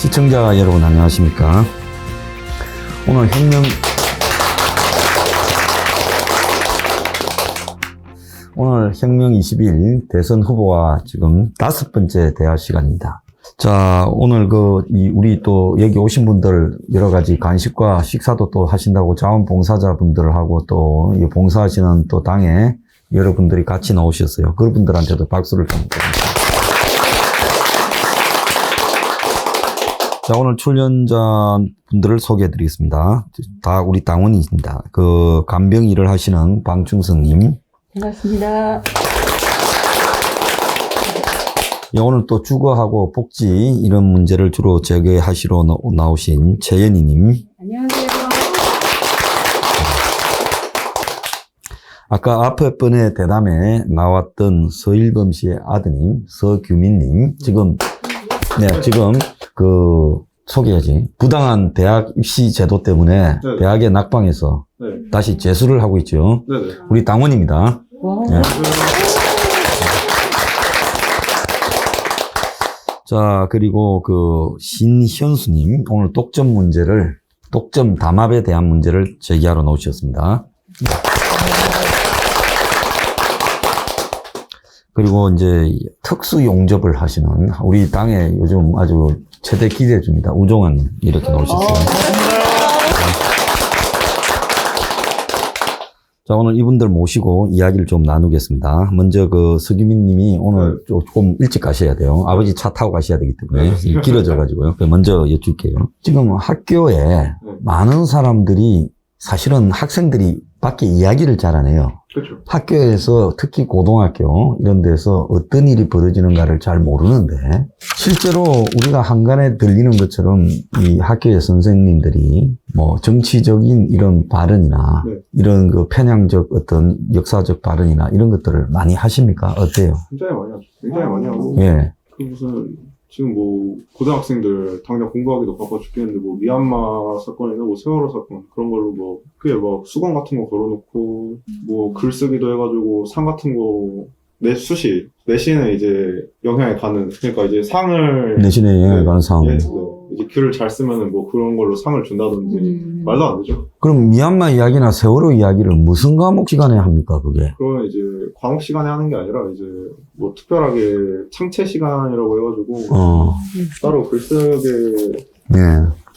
시청자 여러분 안녕하십니까. 오늘 혁명 20일 대선 후보와 지금 5번째 대화 시간입니다. 자, 오늘 우리 또 여기 오신 분들 여러 가지 간식과 식사도 또 하신다고 자원봉사자분들하고 또 봉사하시는 또 당에 여러분들이 같이 나오셨어요. 그분들한테도 박수를 좀 드립니다. 자, 오늘 출연자 분들을 소개해 드리겠습니다. 다 우리 당원이십니다. 간병 일을 하시는 방충성님. 반갑습니다. 예, 오늘 또 주거하고 복지 이런 문제를 주로 제기하시러 나오신 최연희님. 안녕하세요. 아까 앞에 번에 대담에 나왔던 서일범 씨의 아드님, 서규민님. 지금 소개하지. 부당한 대학 입시 제도 때문에 네. 대학에 낙방해서 네. 다시 재수를 하고 있죠. 네네. 우리 당원입니다. 네. 자, 그리고 신현수님, 오늘 독점 담합에 대한 문제를 제기하러 나오셨습니다. 그리고 이제 특수 용접을 하시는 우리 당의 요즘 아주 최대 기대 중입니다. 우종환님, 이렇게 나오셨어요. 자, 오늘 이분들 모시고 이야기를 좀 나누겠습니다. 먼저 서규민 님이 오늘 조금 일찍 가셔야 돼요. 아버지 차 타고 가셔야 되기 때문에 길어져가지고요. 먼저 여쭐게요. 지금 학교에 많은 사람들이 사실은 학생들이 밖에 이야기를 잘 안 해요. 그렇죠. 학교에서 특히 고등학교 이런 데서 어떤 일이 벌어지는가를 잘 모르는데 실제로 우리가 한간에 들리는 것처럼 이 학교의 선생님들이 뭐 정치적인 이런 발언이나 네. 이런 편향적 어떤 역사적 발언이나 이런 것들을 많이 하십니까? 어때요? 굉장히 많이 하죠. 굉장히 많이 하고. 예. 지금 고등학생들 당장 공부하기도 바빠 죽겠는데 미얀마 사건이나 세월호 사건 그런 걸로 그게 수건 같은 거 걸어놓고 글쓰기도 해가지고 상 같은 거 내신에 이제 영향이 가는 그러니까 이제 상을 내신에 영향이 가는 상. 이제 글을 잘 쓰면은 그런 걸로 상을 준다든지 말도 안 되죠. 그럼 미얀마 이야기나 세월호 이야기를 무슨 과목 시간에 합니까, 그게? 그건 이제 과목 시간에 하는 게 아니라 이제 특별하게 창체 시간이라고 해가지고 따로 글쓰게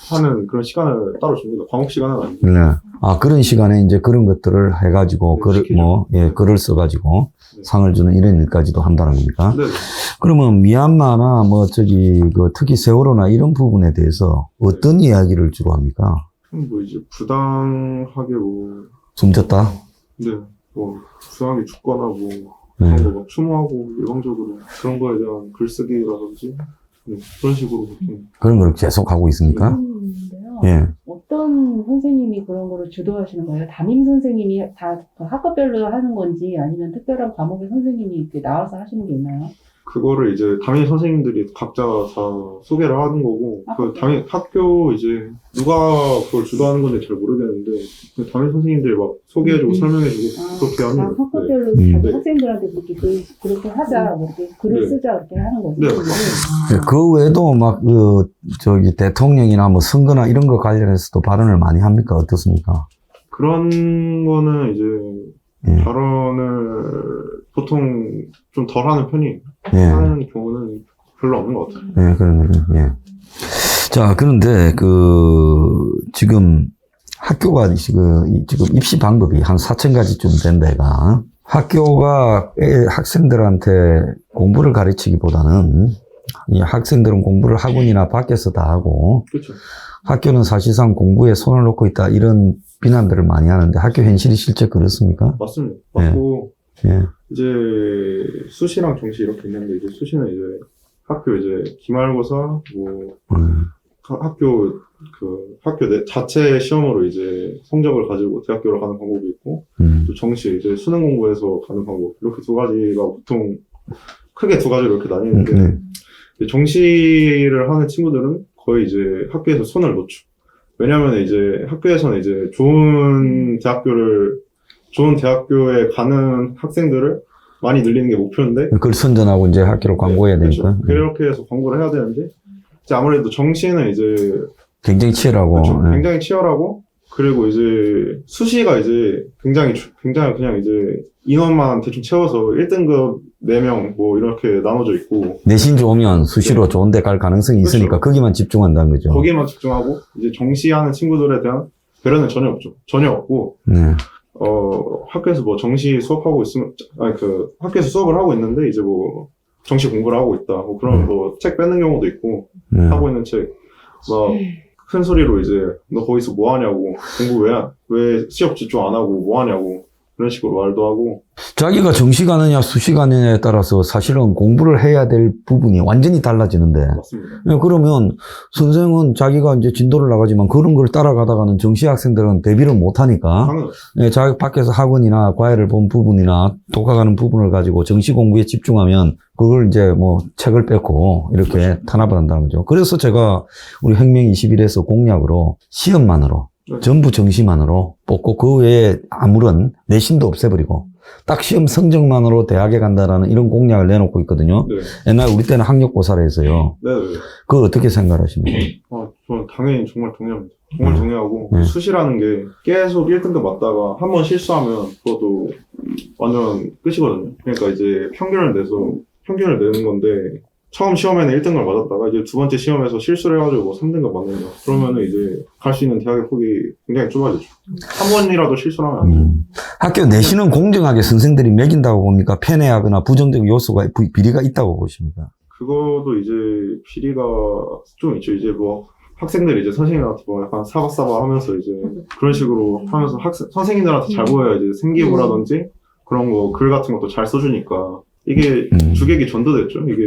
하는 그런 시간을 따로 줍니다. 과목 시간은 아니고. 네. 아, 그런 시간에 이제 그런 것들을 해가지고, 글을 써가지고 상을 주는 이런 일까지도 한다는 겁니까? 네. 그러면 미얀마나 특히 세월호나 이런 부분에 대해서 어떤 이야기를 주로 합니까? 이제 부당하게 숨졌다? 네. 부당하게 죽거나 그런 거 추모하고 일방적으로 그런 거에 대한 글쓰기라든지 그런 식으로 보통. 그런 걸 계속 하고 있습니까? 예. 어떤 선생님이 그런 거를 주도하시는 거예요? 담임 선생님이 다 학과별로 하는 건지 아니면 특별한 과목의 선생님이 이렇게 나와서 하시는 게 있나요? 그거를 이제 담임 선생님들이 각자 다 소개를 하는 거고, 학교 이제 누가 그걸 주도하는 건지 잘 모르겠는데, 담임 선생님들이 소개해주고 설명해주고 그렇게 합니다. 학과별로 네. 학생들한테 그렇게 하자, 이렇게 글을 쓰자, 이렇게 하는 거죠. 네. 그 외에도 대통령이나 선거나 이런 거 관련해서도 발언을 많이 합니까? 어떻습니까? 그런 거는 이제 발언을 보통 좀 덜 하는 편이에요. 하는 경우는 별로 없는 것 같아요. 네, 그런 거죠. 예. 자, 그런데 지금 학교가 지금 입시 방법이 한 4,000가지쯤 된 데가 학교가 학생들한테 공부를 가르치기보다는 이 학생들은 공부를 학원이나 밖에서 다 하고 그렇죠. 학교는 사실상 공부에 손을 놓고 있다 이런 비난들을 많이 하는데 학교 현실이 실제 그렇습니까? 맞습니다. 맞고 예. 이제 수시랑 정시 이렇게 있는데 이제 수시는 이제 학교 이제 기말고사 학교 자체 시험으로 이제 성적을 가지고 대학교를 가는 방법이 있고 또 정시 이제 수능 공부해서 가는 방법 이렇게 두 가지가 보통 크게 두 가지로 이렇게 나뉘는데 정시를 하는 친구들은 거의 이제 학교에서 손을 놓죠. 왜냐하면 이제 학교에서는 이제 좋은 대학교에 가는 학생들을 많이 늘리는 게 목표인데 그걸 선전하고 이제 학교를 광고해야 되니까. 그렇죠. 그렇게 해서 광고를 해야 되는데 이제 아무래도 정시는 이제 굉장히 치열하고. 그렇죠. 네. 굉장히 치열하고 그리고 이제 수시가 이제 굉장히 그냥 이제 인원만 대충 채워서 1등급 4명 뭐 이렇게 나눠져 있고 내신 좋으면 수시로 좋은 데 갈 가능성이 그렇죠. 있으니까 거기만 집중한다는 거죠. 거기에만 집중하고 이제 정시하는 친구들에 대한 배려는 전혀 없죠. 전혀 없고 네. 학교에서 뭐 정시 수업하고 있으면 학교에서 수업을 하고 있는데 이제 뭐 정시 공부를 하고 있다. 뭐 그런 뭐 책 뺏는 경우도 있고 네. 하고 있는 책 막 큰 소리로 이제 너 거기서 뭐 하냐고 공부 왜 시험 집중 안 하고 뭐 하냐고 그런 식으로 말도 하고 자기가 정시 가느냐 수시 가느냐에 따라서 사실은 공부를 해야 될 부분이 완전히 달라지는데 맞습니다. 그러면 선생은 자기가 이제 진도를 나가지만 그런 걸 따라가다가는 정시 학생들은 대비를 못하니까 당연하죠. 자기 밖에서 학원이나 과외를 본 부분이나 독학하는 부분을 가지고 정시 공부에 집중하면 그걸 이제 뭐 책을 뺏고 이렇게 탄압을 한다는 거죠. 그래서 제가 우리 혁명 21에서 공약으로 시험만으로 전부 정시만으로 뽑고 그 외에 아무런 내신도 없애버리고 딱 시험 성적만으로 대학에 간다라는 이런 공약을 내놓고 있거든요. 네. 옛날 우리 때는 학력고사를 해서요. 네. 그걸 어떻게 생각하십니까? 저는 당연히 정말 동의합니다. 정말 동의하고 네. 수시라는 게 계속 1등급 맞다가 한 번 실수하면 그것도 완전 끝이거든요. 그러니까 이제 평균을 내는 건데 처음 시험에는 1등급을 맞았다가 이제 두 번째 시험에서 실수를 해가지고 뭐 3등급 맞는다. 그러면은 이제 갈 수 있는 대학의 폭이 굉장히 좁아지죠. 한 번이라도 실수를 하면 안 돼요. 학교 내신은 공정하게 선생들이 매긴다고 봅니까? 편애하거나 부정적 요소가 비리가 있다고 보십니까? 그것도 이제 비리가 좀 있죠. 이제 뭐 학생들이 이제 선생님한테 뭐 약간 사바사바 하면서 이제 그런 식으로 하면서 선생님들한테 잘 보여야 이제 생기부라든지 그런 거 글 같은 것도 잘 써주니까 이게 주객이 전도됐죠. 이게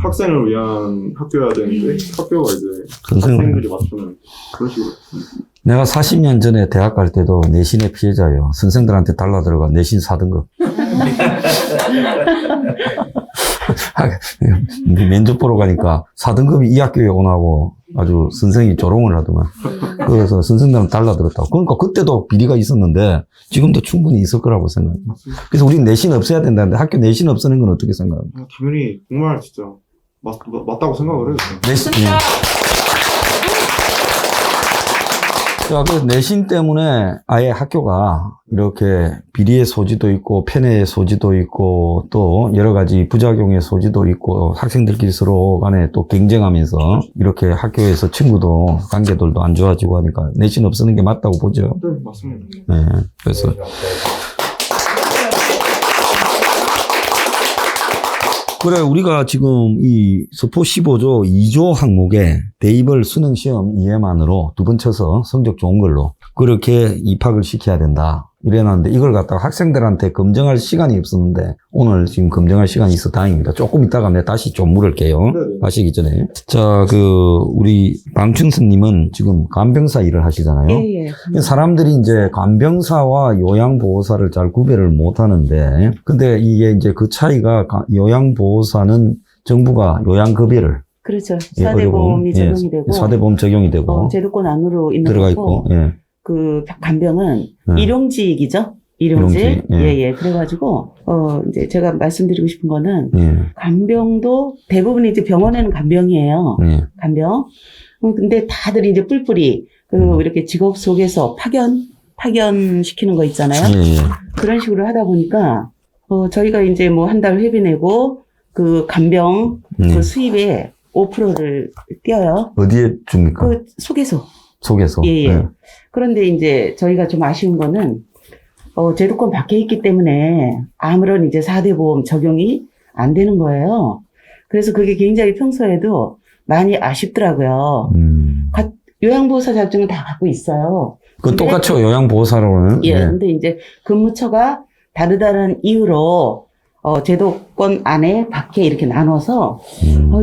학생을 위한 학교여야 되는데 학교가 이제 학생들이 맞추는 그런 식으로. 내가 40년 전에 대학 갈 때도 내신의 피해자예요. 선생들한테 달라들어가 내신 4등급. 면접 보러 가니까 4등급이 이 학교에 오나고 아주 선생이 조롱을 하더만. 그래서 선생들은 달라들었다고. 그러니까 그때도 비리가 있었는데 지금도 충분히 있을 거라고 생각합니다. 그래서 우리는 내신 없애야 된다는데 학교 내신 없애는 건 어떻게 생각합니까? 당연히 정말 진짜 맞다고 생각을 해요. 내신, 자, 그 내신 때문에 아예 학교가 이렇게 비리의 소지도 있고 편애의 소지도 있고 또 여러 가지 부작용의 소지도 있고 학생들끼리 서로 간에 또 경쟁하면서 이렇게 학교에서 친구도 관계들도 안 좋아지고 하니까 내신 없애는 게 맞다고 보죠. 네, 맞습니다. 네, 그래서 그래, 우리가 지금 이 서포 15조 2조 항목에 대입을 수능 시험 이해만으로 두 번 쳐서 성적 좋은 걸로 그렇게 입학을 시켜야 된다. 이래놨는데 이걸 갖다가 학생들한테 검증할 시간이 없었는데 오늘 지금 검증할 시간이 있어 다행입니다. 조금 이따가 내가 다시 좀 물을게요. 네네. 마시기 전에. 자, 우리 방춘선님은 지금 간병사 일을 하시잖아요. 예. 사람들이 이제 간병사와 요양보호사를 잘 구별을 못 하는데, 근데 이게 이제 그 차이가 요양보호사는 정부가 요양급여를 그렇죠. 예, 4대 보험이 적용이 되고 4대 보험 적용이 되고 제도권 안으로 있는 들어가 거고 있고, 예. 그 간병은 네. 일용직이죠. 일용직. 일용직, 예. 예. 그래가지고 이제 제가 말씀드리고 싶은 거는 예. 간병도 대부분 이제 병원에는 간병이에요. 예. 간병. 근데 다들 이제 뿔뿔이 이렇게 직업 속에서 파견시키는 거 있잖아요. 예. 그런 식으로 하다 보니까 저희가 이제 뭐 한 달 회비 내고 그 간병 그 수입에 5%를 떼어요. 어디에 줍니까? 그 속에서. 속에서. 예. 예. 그런데 이제 저희가 좀 아쉬운 거는 제도권 밖에 있기 때문에 아무런 이제 4대 보험 적용이 안 되는 거예요. 그래서 그게 굉장히 평소에도 많이 아쉽더라고요. 요양보호사 자격증은 다 갖고 있어요. 그 똑같죠. 요양보호사로는. 예. 근데 이제 근무처가 다르다는 이유로 제도권 안에 밖에 이렇게 나눠서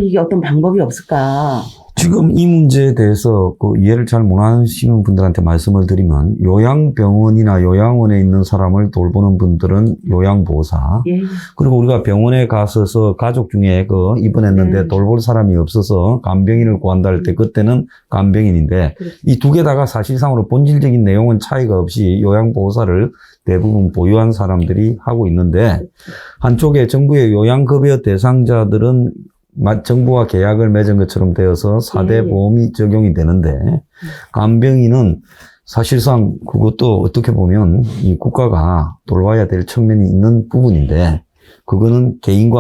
이게 어떤 방법이 없을까. 지금 이 문제에 대해서 그 이해를 잘 못하시는 분들한테 말씀을 드리면 요양병원이나 요양원에 있는 사람을 돌보는 분들은 요양보호사. 예. 그리고 우리가 병원에 가서서 가족 중에 입원했는데 돌볼 사람이 없어서 간병인을 구한다 할 때 그때는 간병인인데 이 두 개 다가 사실상으로 본질적인 내용은 차이가 없이 요양보호사를 대부분 보유한 사람들이 하고 있는데 한쪽에 정부의 요양급여 대상자들은 정부와 계약을 맺은 것처럼 되어서 4대 예. 보험이 적용이 되는데, 간병인은 사실상 그것도 어떻게 보면 이 국가가 돌봐야 될 측면이 있는 부분인데, 그거는 개인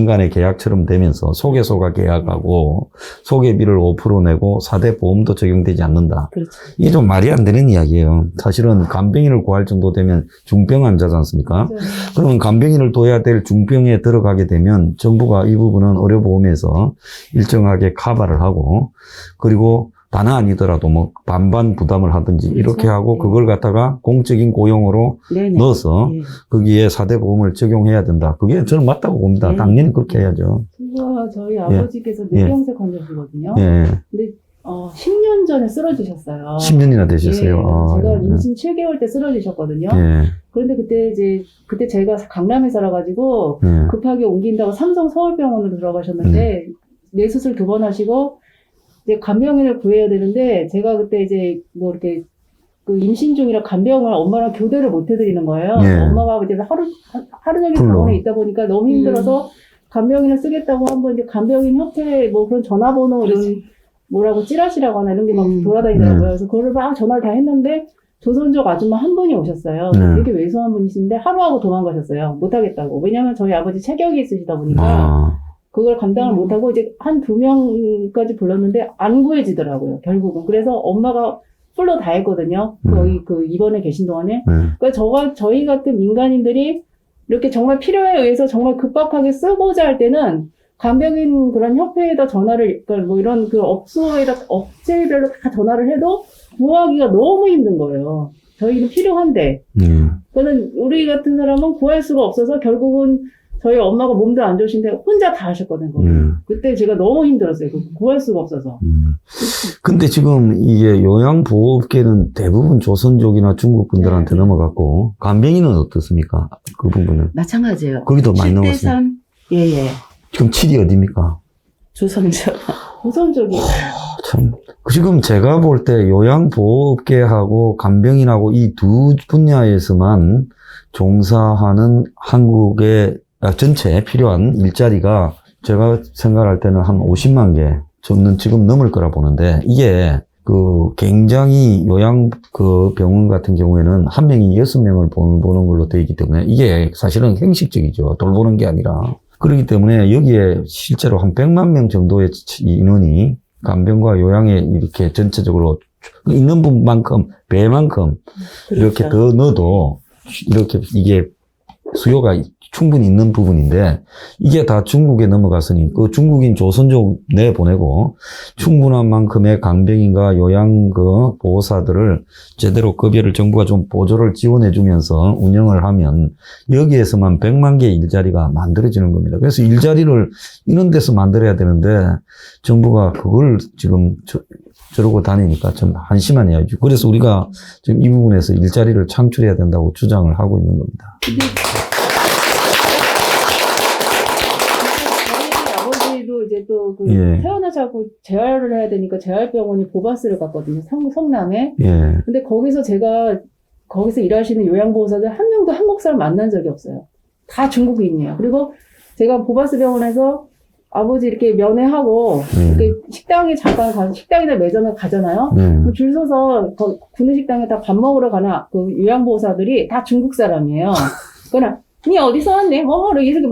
간의 계약처럼 되면서 소개소가 계약하고 소개비를 5% 내고 4대 보험도 적용되지 않는다. 그렇죠. 이게 좀 말이 안 되는 이야기예요. 사실은 간병인을 구할 정도 되면 중병 환자지 않습니까? 그러면 간병인을 둬야 될 중병에 들어가게 되면 정부가 이 부분은 의료보험에서 일정하게 커버를 하고, 그리고 다는 아니더라도 뭐 반반 부담을 하든지 그렇죠. 이렇게 하고 그걸 갖다가 공적인 고용으로 네네. 넣어서 예. 거기에 4대 보험을 적용해야 된다. 그게 저는 맞다고 봅니다. 네. 당연히 그렇게 해야죠. 저희 아버지께서 뇌경색 환자시거든요. 예. 근데 10년 전에 쓰러지셨어요. 10년이나 되셨어요. 예, 제가 아, 임신 7개월 때 쓰러지셨거든요. 예. 그런데 그때 제가 강남에 살아가지고 예. 급하게 옮긴다고 삼성 서울병원으로 들어가셨는데 뇌수술 2번 하시고 이제 간병인을 구해야 되는데 제가 그때 이제 뭐 이렇게 그 임신 중이라 간병을 엄마랑 교대를 못 해드리는 거예요. 예. 엄마가 이제 하루 종일 풀로. 병원에 있다 보니까 너무 힘들어서 간병인을 쓰겠다고 한번 이제 간병인 협회 뭐 그런 전화번호 이런 뭐라고 찌라시라고 하나 이런 게 막 돌아다니더라고요. 그래서 그거를 막 전화를 다 했는데 조선족 아줌마 한 분이 오셨어요. 되게 왜소한 분이신데 하루하고 도망가셨어요. 못하겠다고. 왜냐면 저희 아버지 체격이 있으시다 보니까 아, 그걸 감당을 못하고 이제 한 2명까지 불렀는데 안 구해지더라고요. 결국은. 그래서 엄마가 풀로 다 했거든요. 거기 그 입원에 계신 동안에. 그러니까 저희 같은 민간인들이 이렇게 정말 필요에 의해서 정말 급박하게 쓰고자 할 때는 간병인 그런 협회에다 전화를, 그러니까 뭐 이런 그 업체별로 다 전화를 해도 구하기가 너무 힘든 거예요. 저희는 필요한데. 그러니까 우리 같은 사람은 구할 수가 없어서 결국은 저희 엄마가 몸도 안 좋으신데 혼자 다 하셨거든요. 그때 제가 너무 힘들었어요. 구할 수가 없어서. 근데 지금 이게 요양보호업계는 대부분 조선족이나 중국 분들한테 넘어갔고, 간병인은 어떻습니까? 그 부분은. 마찬가지예요. 거기도 많이 넘어갔어요. 7대3. 예예. 지금 7이 어디입니까? 조선족. 조선족이. 참. 지금 제가 볼 때 요양보호업계하고 간병인하고 이 두 분야에서만 종사하는 한국의 전체 필요한 일자리가 제가 생각할 때는 한 50만 개 저는 지금 넘을 거라 보는데, 이게 굉장히 요양 병원 같은 경우에는 한 명이 6명을 보는 걸로 되어 있기 때문에 이게 사실은 형식적이죠. 돌보는 게 아니라. 그렇기 때문에 여기에 실제로 한 100만 명 정도의 인원이 간병과 요양에 이렇게 전체적으로 있는 분만큼, 배만큼 이렇게 더 넣어도 이렇게 이게 수요가 충분히 있는 부분인데, 이게 다 중국에 넘어갔으니 그 중국인 조선족 내보내고 충분한 만큼의 간병인과 요양 보호사들을 제대로 급여를 정부가 좀 보조를 지원해 주면서 운영을 하면 여기에서만 100만 개의 일자리가 만들어지는 겁니다. 그래서 일자리를 이런 데서 만들어야 되는데 정부가 그걸 지금 저러고 다니니까 좀 한심한 이야기죠. 그래서 우리가 지금 이 부분에서 일자리를 창출해야 된다고 주장을 하고 있는 겁니다. 이제 또 예. 태어나자고 재활을 해야 되니까 재활병원이 보바스를 갔거든요. 성남에. 예. 근데 거기서 일하시는 요양보호사들 한 명도 한국 사람 만난 적이 없어요. 다 중국인이에요. 그리고 제가 보바스 병원에서 아버지 이렇게 면회하고 이렇게 식당에 잠깐 가서 식당이나 매점에 가잖아요. 줄 서서 구내식당에 다 밥 먹으러 가는 그 요양보호사들이 다 중국 사람이에요. 그러나 니 어디서 왔네? 이렇게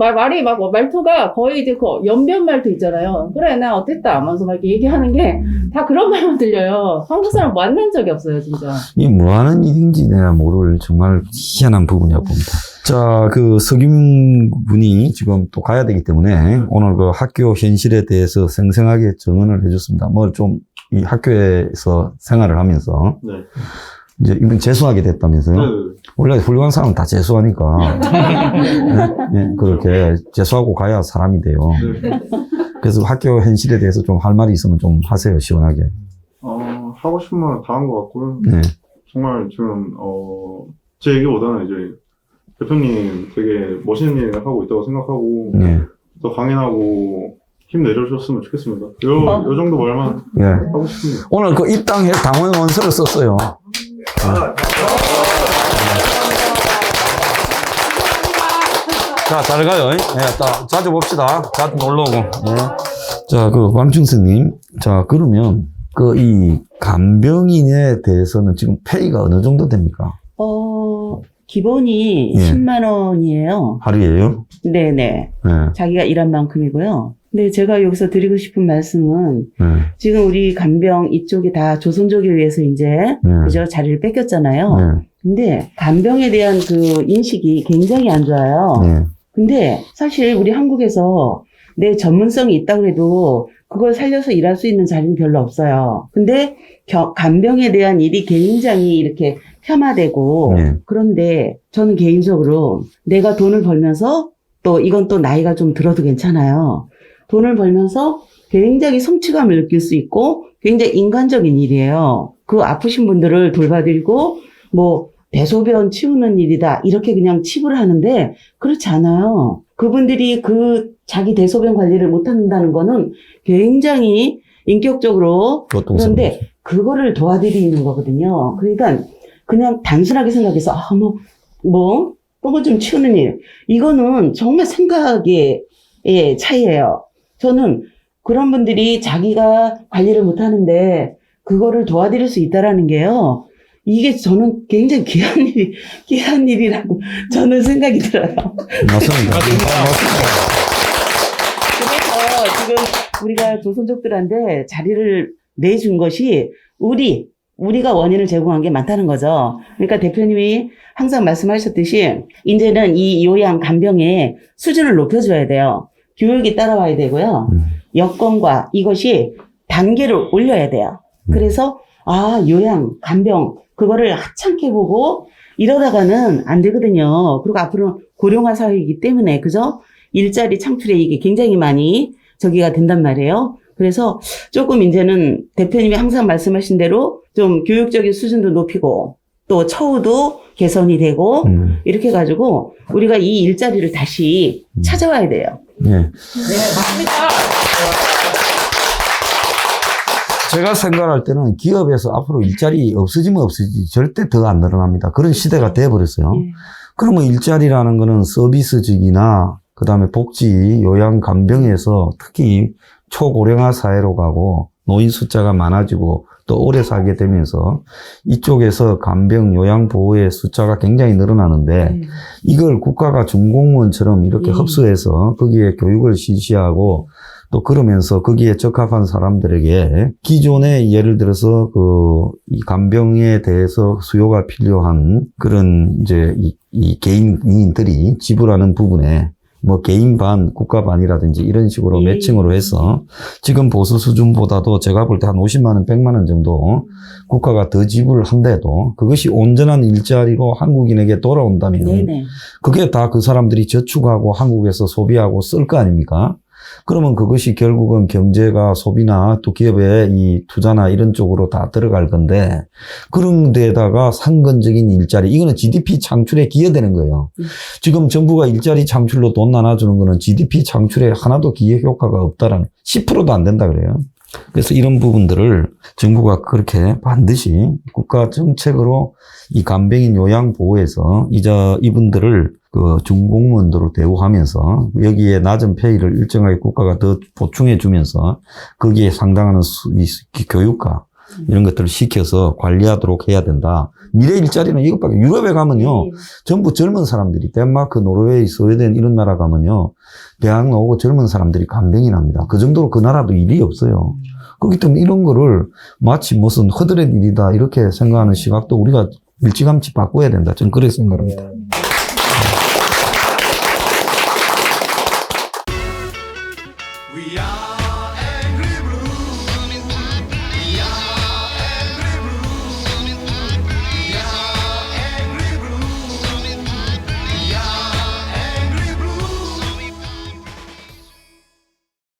말투가 거의 이제 그 연변 말투 있잖아요. 그래, 나 어땠다. 하면서 막 이렇게 얘기하는 게 다 그런 말만 들려요. 한국 사람 만난 적이 없어요, 진짜. 이 뭐 하는 일인지 내가 모를 정말 희한한 부분이라고 봅니다. 자, 서규민 군이 지금 또 가야 되기 때문에 오늘 학교 현실에 대해서 생생하게 증언을 해줬습니다. 이 학교에서 생활을 하면서 네. 이제 이번 재수하게 됐다면서요? 네. 원래 훌륭한 사람은 다 재수하니까. 네, 그렇게 재수하고 가야 사람이 돼요. 네. 그래서 학교 현실에 대해서 좀 할 말이 있으면 좀 하세요, 시원하게. 하고 싶은 말은 다 한 것 같고요. 네. 정말 지금, 제 얘기보다는 이제 대표님 되게 멋있는 일을 하고 있다고 생각하고, 네. 더 강인하고 힘내주셨으면 좋겠습니다. 요 정도 말만 네. 하고 싶습니다. 오늘 입당해 당원 원서를 썼어요. 자, 잘 가요. 예, 자주 봅시다. 자주 놀러 오고. 예. 자, 광춘스님. 자, 그러면, 이 간병인에 대해서는 지금 페이가 어느 정도 됩니까? 기본이 예. 10만 원이에요. 하루에요? 네네. 예. 자기가 일한 만큼이고요. 근데 제가 여기서 드리고 싶은 말씀은 예. 지금 우리 간병 이쪽이 다 조선족에 의해서 이제 그죠? 자리를 뺏겼잖아요. 예. 근데 간병에 대한 그 인식이 굉장히 안 좋아요. 예. 근데 사실 우리 한국에서 내 전문성이 있다고 해도 그걸 살려서 일할 수 있는 자리는 별로 없어요. 근데 간병에 대한 일이 굉장히 이렇게 폄하되고 네. 그런데 저는 개인적으로 내가 돈을 벌면서 또 이건 또 나이가 좀 들어도 괜찮아요. 돈을 벌면서 굉장히 성취감을 느낄 수 있고 굉장히 인간적인 일이에요. 그 아프신 분들을 돌봐드리고 뭐 대소변 치우는 일이다 이렇게 그냥 칩을 하는데 그렇지 않아요. 그분들이 그 자기 대소변 관리를 못한다는 거는 굉장히 인격적으로 그런데 그거를 도와드리는 거거든요. 그러니까 그냥 단순하게 생각해서 똥을 좀 치우는 일 이거는 정말 생각의 차이예요. 저는 그런 분들이 자기가 관리를 못하는데 그거를 도와드릴 수 있다라는 게요. 이게 저는 굉장히 귀한 일이라고 저는 생각이 들어요. 맞습니다. 그래서 지금 우리가 조선족들한테 자리를 내준 것이 우리가 원인을 제공한 게 많다는 거죠. 그러니까 대표님이 항상 말씀하셨듯이 이제는 이 요양 간병의 수준을 높여줘야 돼요. 교육이 따라와야 되고요. 여건과 이것이 단계를 올려야 돼요. 그래서 요양 간병 그거를 하찮게 보고 이러다가는 안 되거든요. 그리고 앞으로 고령화 사회이기 때문에 그죠? 일자리 창출에 이게 굉장히 많이 저기가 된단 말이에요. 그래서 조금 이제는 대표님이 항상 말씀하신 대로 좀 교육적인 수준도 높이고 또 처우도 개선이 되고 이렇게 해가지고 우리가 이 일자리를 다시 찾아와야 돼요. 네. 네, 맞습니다. 제가 생각할 때는 기업에서 앞으로 일자리 없어지면 없어지지 절대 더 안 늘어납니다. 그런 시대가 돼버렸어요. 그러면 일자리라는 거는 서비스직이나 그다음에 복지, 요양, 간병에서 특히 초고령화 사회로 가고 노인 숫자가 많아지고 또 오래 살게 되면서 이쪽에서 간병, 요양 보호의 숫자가 굉장히 늘어나는데 이걸 국가가 준공무원처럼 이렇게 흡수해서 거기에 교육을 실시하고 또 그러면서 거기에 적합한 사람들에게 기존에 예를 들어서 이 간병에 대해서 수요가 필요한 그런 이제 이 개인들이 지불하는 부분에 뭐 개인 반, 국가 반이라든지 이런 식으로 매칭으로 해서 지금 보수 수준보다도 제가 볼 때 한 50만 원, 100만 원 정도 국가가 더 지불한데도 그것이 온전한 일자리로 한국인에게 돌아온다면 그게 다 그 사람들이 저축하고 한국에서 소비하고 쓸 거 아닙니까? 그러면 그것이 결국은 경제가 소비나 또 기업의 이 투자나 이런 쪽으로 다 들어갈 건데 그런 데다가 상근적인 일자리 이거는 GDP 창출에 기여되는 거예요. 지금 정부가 일자리 창출로 돈 나눠주는 거는 GDP 창출에 하나도 기여 효과가 없다라는 10%도 안 된다 그래요. 그래서 이런 부분들을 정부가 그렇게 반드시 국가 정책으로 이 간병인 요양 보호에서 이분들을 그 준공무원으로 대우하면서 여기에 낮은 페이를 일정하게 국가가 더 보충해 주면서 거기에 상당한 교육과 이런 것들을 시켜서 관리하도록 해야 된다. 미래 일자리는 이것밖에 유럽에 가면요 전부 젊은 사람들이 덴마크, 노르웨이, 스웨덴 이런 나라 가면요 대학 나오고 젊은 사람들이 간병인합니다. 그 정도로 그 나라도 일이 없어요. 그렇기 때문에 이런 거를 마치 무슨 허드렛 일이다 이렇게 생각하는 시각도 우리가 일찌감치 바꿔야 된다. 저는 그렇게 생각합니다. We are